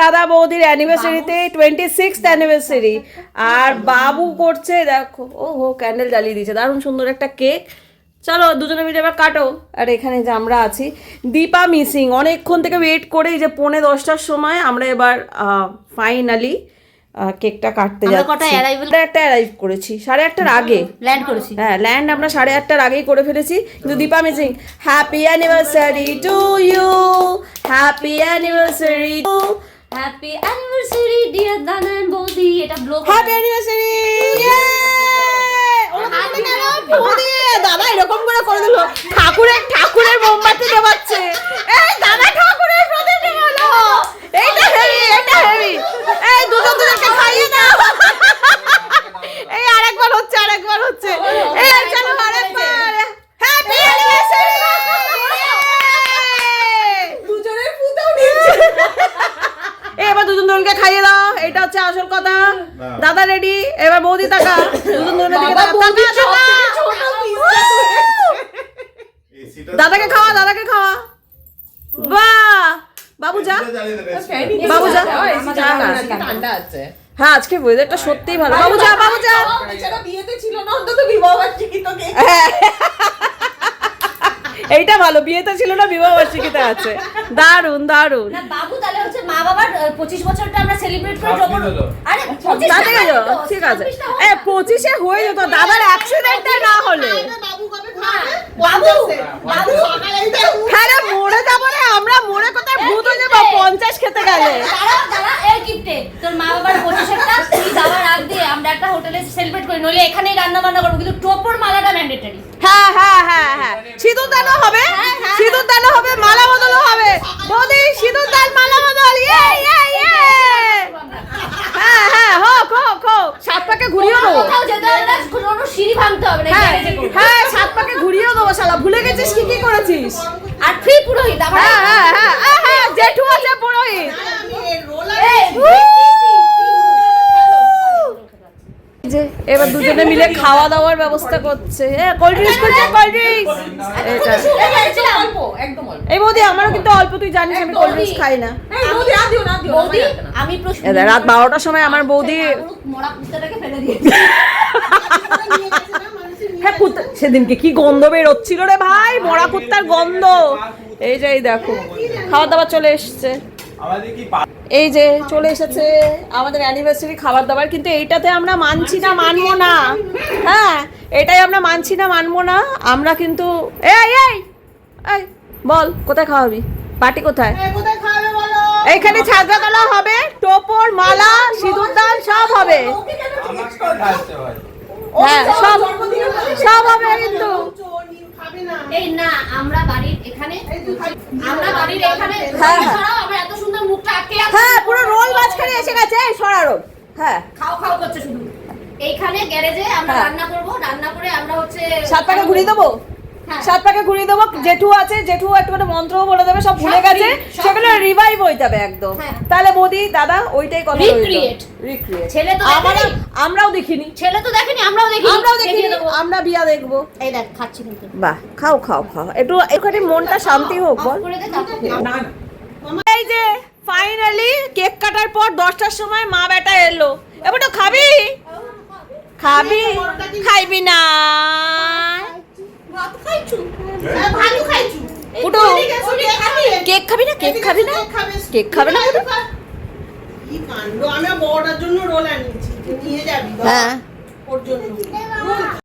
দাদা বৌদির অ্যানিভার্সারিতে 26th anniversary. আর বাবু করছে দেখো, ও হো ক্যান্ডেল জ্বালিয়ে দিয়েছে, দারুণ সুন্দর একটা কেক। চলো দুজনে মিলে এবার কাটো। আর এখানে যে আমরা আছি, দীপা মিসিং, অনেকক্ষণ থেকে ওয়েট করে এই যে 9:45টার সময় আমরা এবার ফাইনালি কেকটা কাটতে যাচ্ছি। একটা অ্যারাইভ করেছি 8:30টার আগে, ল্যান্ড করেছি। হ্যাঁ ল্যান্ড আমরা 8:30টার আগেই করে ফেলেছি। কিন্তু Dipa missing, happy anniversary to you, happy anniversary to, happy anniversary dear দাদা এন্ড বৌদি। এটা ব্লগ হ্যাপি অ্যানিভার্সারি। দাদা এরকম করে দিল, ঠাকুরের মোমবাতি দেওয়াচ্ছে। এই দাদা ঠাকুরের প্রদীপ দেওয়ালো, এইটা হেভি। এই দুজনকে খাইয়ে দাও। এই আরেকবার হচ্ছে। এই চলো আরেকবার, হ্যাপি অ্যানিভার্সারি। দুজনের ফুটাও নিয়েছে। এবার দুজনকে খাইয়ে দাও, এটা হচ্ছে আসল কথা। দাদা রেডি, এবার বৌদি তাকা, দুজনের দিকে তাকা। দাদাকে খাওয়া। বাহ, বাবু যা। ঠান্ডা আছে। হ্যাঁ আজকে ওয়েদারটা সত্যিই ভালো। বাবু যা। বিয়েতে ছিল না, অন্তত বিবাহবার্ষিকী তো কেক। এইটা ভালো, বিয়েতে ছিল না বিবাহবার্ষিকীতে আছে। দারুন। না বাবু তাহলে হচ্ছে মা বাবার 25 বছরটা আমরা সেলিব্রেট করে যখন, আরে 25 তাতে গেল, ঠিক আছে। 25-এ হয়ে যেত দাদার অ্যাক্সিডেন্টটা না হলে। বাবু হ্যাঁ রে, মরে যাবো রে আমরা, মরে কোথায় ভূত হয়ে যাবো 50 খেতে গেলে। দাঁড়া এই গিফটে তোর মা বাবার 25-টা তুই যাওয়ার আগ দিয়ে আমরা একটা হোটেলে সেলিব্রেট করি, নইলে এখানেই রান্না বান্না করবো, কিন্তু টোপর মালাটা ম্যান্ডেটরি। হ্যাঁ সিঁদুর দানও হবে, মালা বদলও হবে। বৌদি সিঁদুর দান, মালা বদল। হ্যাঁ হোক। 7 পাকে ঘুরিয়েও দেবো। কোথাও যেতে হবে না, কোনো সিঁড়ি ভাঙতে হবে না। হ্যাঁ 7 পাকে ঘুরিয়েও দেবো। শালা ভুলে গেছিস কি করেছিস? আর ফ্রি পুরোহিত আমার। হ্যাঁ জেঠু আছে পুরোহিত। যে এবার দুজনে মিলে খাওয়া দাওয়ার ব্যবস্থা করছে। কোল্ড ড্রিঙ্কস করছে, কোল্ড ড্রিঙ্কস। এই বৌদি আমারও কিন্তু অল্প, তুই জানিস আমি কোল্ড ড্রিঙ্কস খাই না। বৌদি আমি প্রশ্ন, রাত 12টার সময় আমার বৌদি মরা কুত্তাটাকে ফেলে দিয়েছে। হ্যাঁ সেদিনকে কি গন্ধ বেরোচ্ছিল রে ভাই, মরা কুত্তার গন্ধ। এই যে এই দেখো খাবার দাবার চলে এসছে। এই যে চলে এসেছে আমাদের অ্যানিভার্সারি খাবার দাবার। কিন্তু এইটাতে আমরা মানছি না, মানবো না। হ্যাঁ এটাই আমরা মানছি না, মানবো না আমরা। কিন্তু এই বল কোথায় খাওয়াবি? পার্টি কোথায়? এইখানে ছাদরাতলা হবে, টোপর, মালা, সিঁদুর দান সব হবে। হ্যাঁ সব হবে কিন্তু। এই না আমরা বাড়ির এখানে হ্যাঁ আমরা এত সুন্দর মুখটা আটকে আছে। হ্যাঁ পুরো রোল মাঝখানে এসে গেছে, এই সরারো। হ্যাঁ খাও করছে শুধু। এইখানে গ্যারেজে আমরা রান্না করব, রান্না করে আমরা হচ্ছে 7 পাকে ঘুরিয়ে দেবো। 7 পাকে ঘুরিয়ে দেবো। জেঠু আছে, জেঠু একটু মন্ত্রও বলে দেবে, সব ভুলে গেছে, সেগুলো রিভাইভ হয়ে যাবে একদম। তাহলে বৌদি দাদা ওইটাই কথা, রিক্রিয়েট। ছেলে তো আমরাও দেখিনি, ছেলে তো দেখেনি, আমরাও দেখিনি। আমরা বিয়া দেখবো। এই দেখ খাচ্ছি কিন্তু। বাহ খাও একটু এখানে মনটা শান্তি হোক বল। এই যে ফাইনালি কেক কাটার পর 10টার সময় মা বেটা এলো। এবার তো খাবি খাইবি না? কেক খাবি না? কি কাণ্ড, আমি বড়টার জন্য রোল আনিয়েছি, নিয়ে যাবি। হ্যাঁ ওর জন্য।